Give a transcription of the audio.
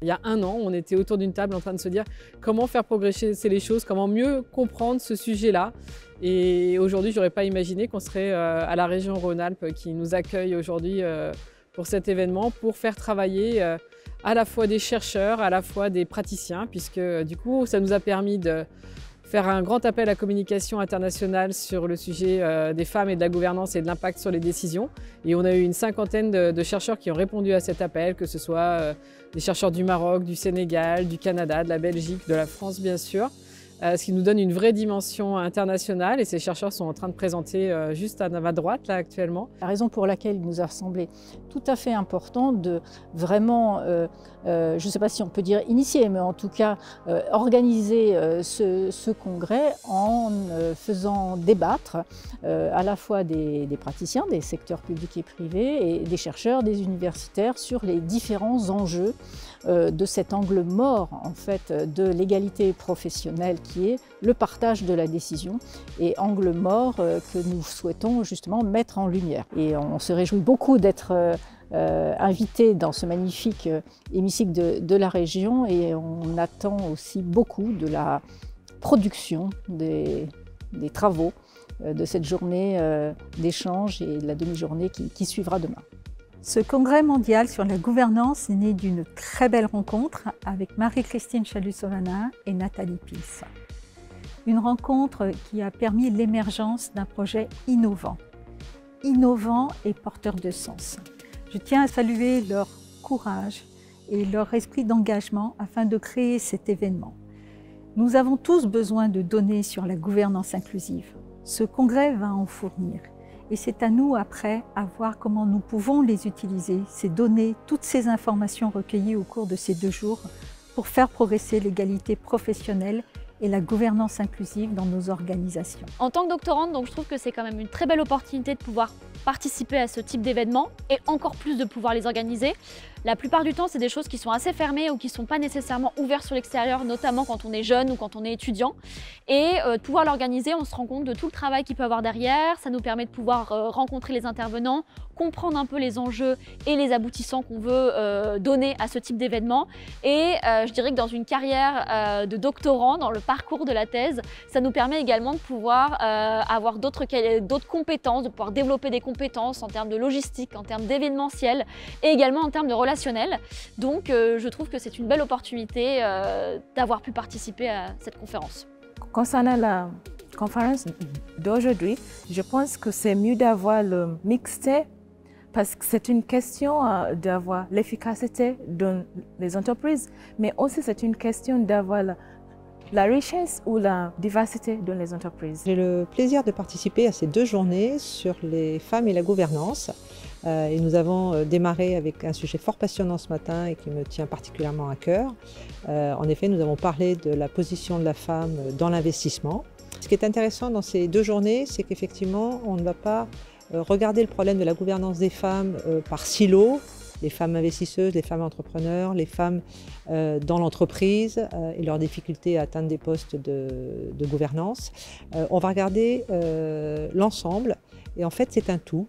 y a un an, on était autour d'une table en train de se dire comment faire progresser les choses, comment mieux comprendre ce sujet-là. Et aujourd'hui, je n'aurais pas imaginé qu'on serait à la région Rhône-Alpes qui nous accueille aujourd'hui pour cet événement, pour faire travailler à la fois des chercheurs, à la fois des praticiens, puisque du coup, ça nous a permis de faire un grand appel à la communication internationale sur le sujet des femmes et de la gouvernance et de l'impact sur les décisions. Et on a eu une cinquantaine de chercheurs qui ont répondu à cet appel, que ce soit des chercheurs du Maroc, du Sénégal, du Canada, de la Belgique, de la France bien sûr. Ce qui nous donne une vraie dimension internationale et ces chercheurs sont en train de présenter juste à ma droite là actuellement. La raison pour laquelle il nous a semblé tout à fait important de vraiment, je ne sais pas si on peut dire initier, mais en tout cas organiser ce congrès en faisant débattre à la fois des praticiens, des secteurs publics et privés et des chercheurs, des universitaires sur les différents enjeux de cet angle mort en fait de l'égalité professionnelle qui est le partage de la décision et angle mort que nous souhaitons justement mettre en lumière. Et on se réjouit beaucoup d'être invités dans ce magnifique hémicycle de la région et on attend aussi beaucoup de la production des travaux de cette journée d'échange et de la demi-journée qui suivra demain. Ce congrès mondial sur la gouvernance est né d'une très belle rencontre avec Marie-Christine Chalus-Sovanin et Nathalie Pils. Une rencontre qui a permis l'émergence d'un projet innovant et porteur de sens. Je tiens à saluer leur courage et leur esprit d'engagement afin de créer cet événement. Nous avons tous besoin de données sur la gouvernance inclusive. Ce congrès va en fournir. Et c'est à nous, après, à voir comment nous pouvons les utiliser, ces données, toutes ces informations recueillies au cours de ces 2 jours, pour faire progresser l'égalité professionnelle et la gouvernance inclusive dans nos organisations. En tant que doctorante, donc, je trouve que c'est quand même une très belle opportunité de pouvoir participer à ce type d'événements et encore plus de pouvoir les organiser. La plupart du temps, c'est des choses qui sont assez fermées ou qui ne sont pas nécessairement ouvertes sur l'extérieur, notamment quand on est jeune ou quand on est étudiant. Et de pouvoir l'organiser, on se rend compte de tout le travail qu'il peut y avoir derrière. Ça nous permet de pouvoir rencontrer les intervenants, comprendre un peu les enjeux et les aboutissants qu'on veut donner à ce type d'événement. Et je dirais que dans une carrière de doctorant, dans le parcours de la thèse, ça nous permet également de pouvoir avoir d'autres compétences, de pouvoir développer des compétences en termes de logistique, en termes d'événementiel et également en termes de relationnel. Donc je trouve que c'est une belle opportunité d'avoir pu participer à cette conférence. Concernant la conférence d'aujourd'hui, je pense que c'est mieux d'avoir le mixte parce que c'est une question d'avoir l'efficacité dans les entreprises, mais aussi c'est une question d'avoir la richesse ou la diversité dans les entreprises. J'ai le plaisir de participer à ces 2 journées sur les femmes et la gouvernance. Et nous avons démarré avec un sujet fort passionnant ce matin et qui me tient particulièrement à cœur. En effet, nous avons parlé de la position de la femme dans l'investissement. Ce qui est intéressant dans ces 2 journées, c'est qu'effectivement, on ne va pas regarder le problème de la gouvernance des femmes par silo, les femmes investisseuses, les femmes entrepreneurs, les femmes dans l'entreprise et leurs difficultés à atteindre des postes de gouvernance. On va regarder l'ensemble et en fait c'est un tout.